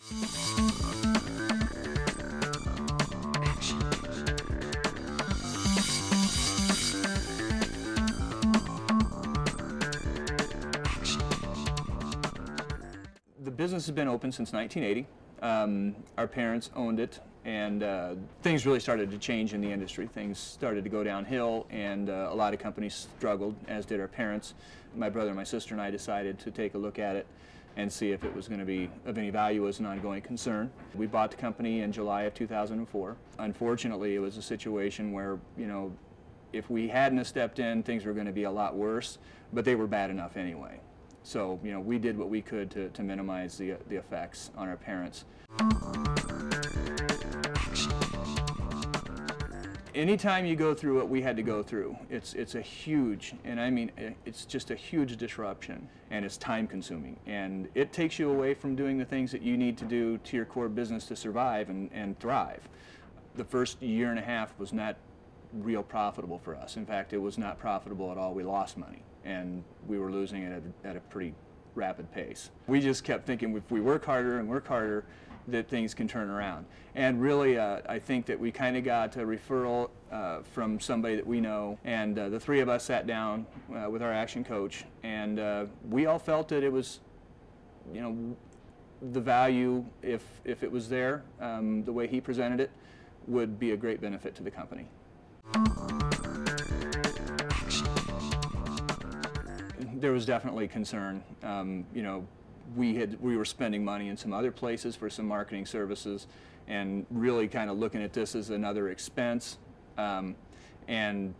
The business has been open since 1980. Our parents owned it, and things really started to change in the industry. Things started to go downhill, and a lot of companies struggled, as did our parents. My brother, my sister, and I decided to take a look at it and see if it was going to be of any value as an ongoing concern. We bought the company in July of 2004. Unfortunately, it was a situation where, if we hadn't have stepped in, things were going to be a lot worse, but they were bad enough anyway. So, we did what we could to minimize the effects on our parents. Anytime you go through what we had to go through, it's a huge, and I mean, it's just a huge disruption, and it's time consuming, and it takes you away from doing the things that you need to do to your core business to survive and thrive. The first year and a half was not real profitable for us. In fact, it was not profitable at all. We lost money, and we were losing it at a pretty rapid pace. We just kept thinking if we work harder and work harder, that things can turn around. And really, I think that we kind of got a referral from somebody that we know, and the three of us sat down with our action coach, and we all felt that it was, the value, if it was there, the way he presented it, would be a great benefit to the company. There was definitely concern. We were spending money in some other places for some marketing services, and really kind of looking at this as another expense. And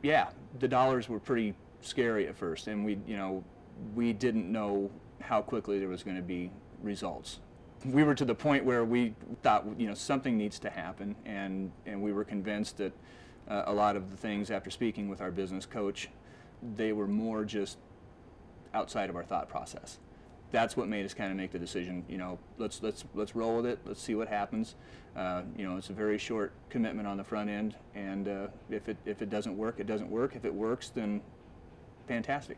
yeah, the dollars were pretty scary at first, and we didn't know how quickly there was going to be results. We were to the point where we thought, something needs to happen, and we were convinced that a lot of the things, after speaking with our business coach, they were more just outside of our thought process. That's what made us kind of make the decision. Let's roll with it. Let's see what happens. It's a very short commitment on the front end, and if it doesn't work, it doesn't work. If it works, then fantastic.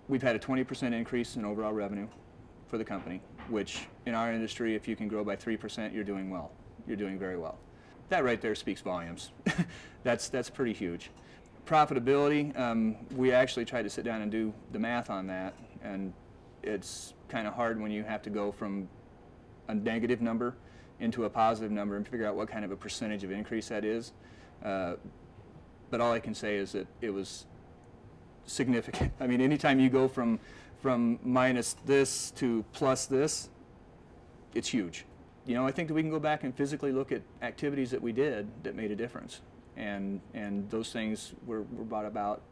We've had a 20% increase in overall revenue for the company, which in our industry, if you can grow by 3%, you're doing well. You're doing very well. That right there speaks volumes. That's pretty huge. Profitability, we actually tried to sit down and do the math on that, and it's kind of hard when you have to go from a negative number into a positive number and figure out what kind of a percentage of increase that is. But all I can say is that it was significant. I mean, anytime you go from minus this to plus this, it's huge. I think that we can go back and physically look at activities that we did that made a difference. And those things were brought about,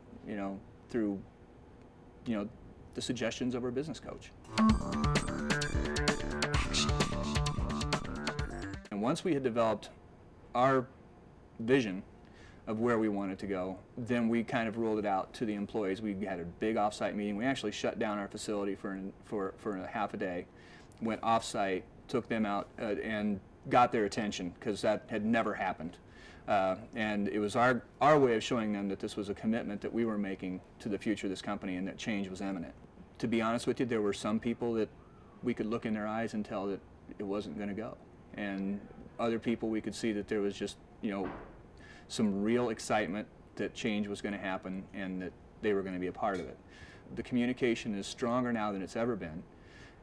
through, the suggestions of our business coach. And once we had developed our vision of where we wanted to go, then we kind of rolled it out to the employees. We had a big off-site meeting. We actually shut down our facility for a half a day, went off-site, took them out, and got their attention, because that had never happened. And it was our way of showing them that this was a commitment that we were making to the future of this company, and that change was imminent. To be honest with you, there were some people that we could look in their eyes and tell that it wasn't going to go. And other people, we could see that there was just, some real excitement that change was going to happen and that they were going to be a part of it. The communication is stronger now than it's ever been,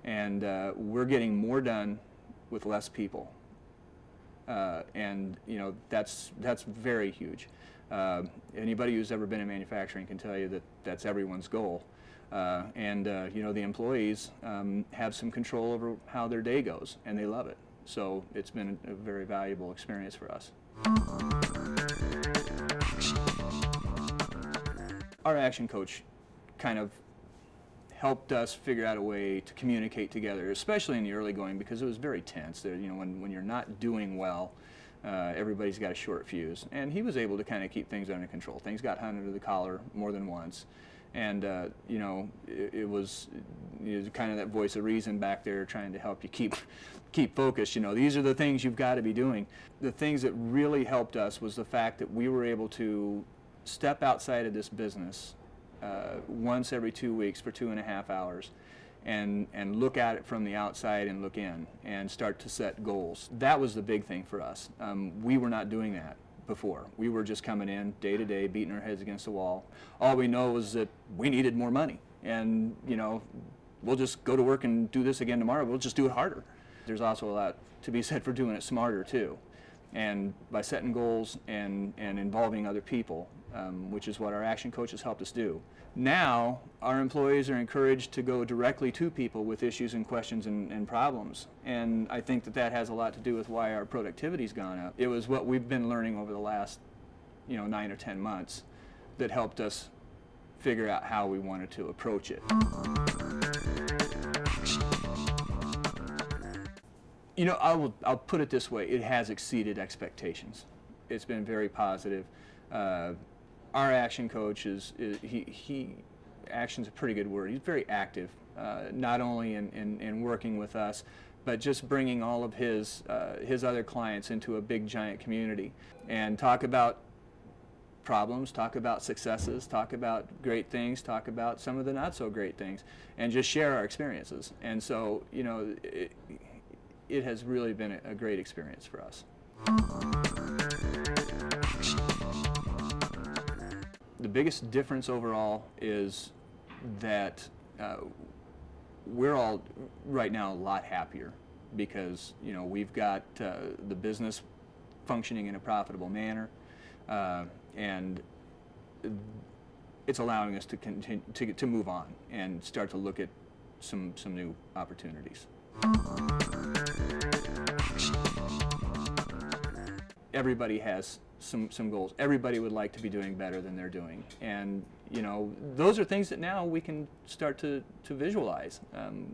and we're getting more done with less people. And that's very huge. Anybody who's ever been in manufacturing can tell you that that's everyone's goal. The employees have some control over how their day goes, and they love it. So it's been a very valuable experience for us. Our action coach kind of helped us figure out a way to communicate together, especially in the early going, because it was very tense. There, when you're not doing well, everybody's got a short fuse, and he was able to kind of keep things under control. Things got under the collar more than once, and it was kind of that voice of reason back there trying to help you keep focused. These are the things you've got to be doing. The things that really helped us was the fact that we were able to step outside of this business once every 2 weeks for 2.5 hours and look at it from the outside and look in and start to set goals. That was the big thing for us. We were not doing that before. We were just coming in day to day, beating our heads against the wall. All we know was that we needed more money, and you know, we'll just go to work and do this again tomorrow. We'll just do it harder. There's also a lot to be said for doing it smarter too, and by setting goals and involving other people, which is what our Action Coach has helped us do. Now our employees are encouraged to go directly to people with issues and questions and problems, and I think that that has a lot to do with why our productivity's gone up. It was what we've been learning over the last 9 or 10 months that helped us figure out how we wanted to approach it. You know, I'll put it this way, it has exceeded expectations. It's been very positive. Our Action Coach action's a pretty good word. He's very active, not only in working with us, but just bringing all of his other clients into a big giant community and talk about problems, talk about successes, talk about great things, talk about some of the not so great things, and just share our experiences. And so, you know, it has really been a great experience for us. The biggest difference overall is that we're all right now a lot happier because, you know, we've got the business functioning in a profitable manner, and it's allowing us to continue to move on and start to look at some new opportunities. Everybody has some goals. Everybody would like to be doing better than they're doing, and you know, those are things that now we can start to visualize.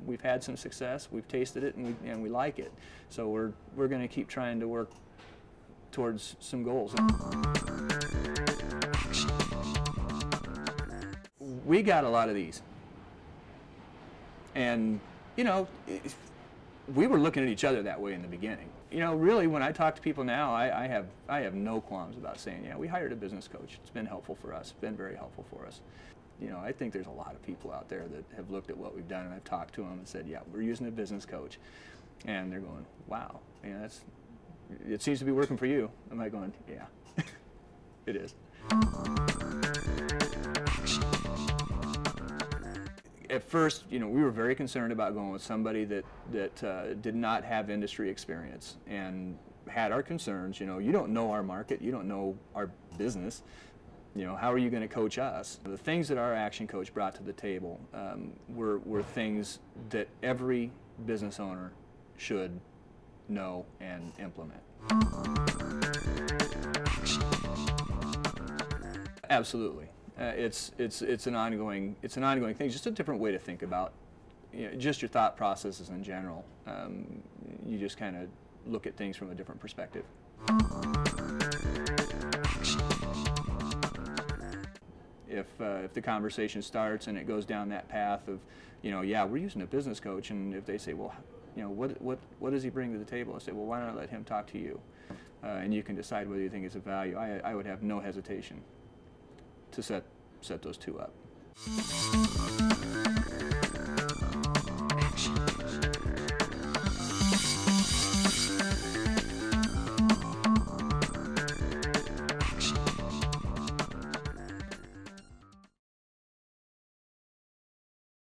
We've had some success, we've tasted it, and we like it. So we're going to keep trying to work towards some goals. We got a lot of these, and you know, we were looking at each other that way in the beginning. You know, really, when I talk to people now, I have no qualms about saying, yeah, we hired a business coach. It's been helpful for us. It's been very helpful for us. You know, I think there's a lot of people out there that have looked at what we've done, and I've talked to them and said, yeah, we're using a business coach, and they're going, wow, yeah, it seems to be working for you. I'm like going, yeah, it is. At first, you know, we were very concerned about going with somebody that did not have industry experience and had our concerns. You know, you don't know our market, you don't know our business. You know, how are you going to coach us? The things that our Action Coach brought to the table were things that every business owner should know and implement. Absolutely. It's an ongoing thing, just a different way to think about, you know, just your thought processes in general. You just kind of look at things from a different perspective. If the conversation starts and it goes down that path of, you know, yeah, we're using a business coach, and if they say, well, you know, what does he bring to the table? I say, well, why not let him talk to you, and you can decide whether you think it's of value. I would have no hesitation to set those two up.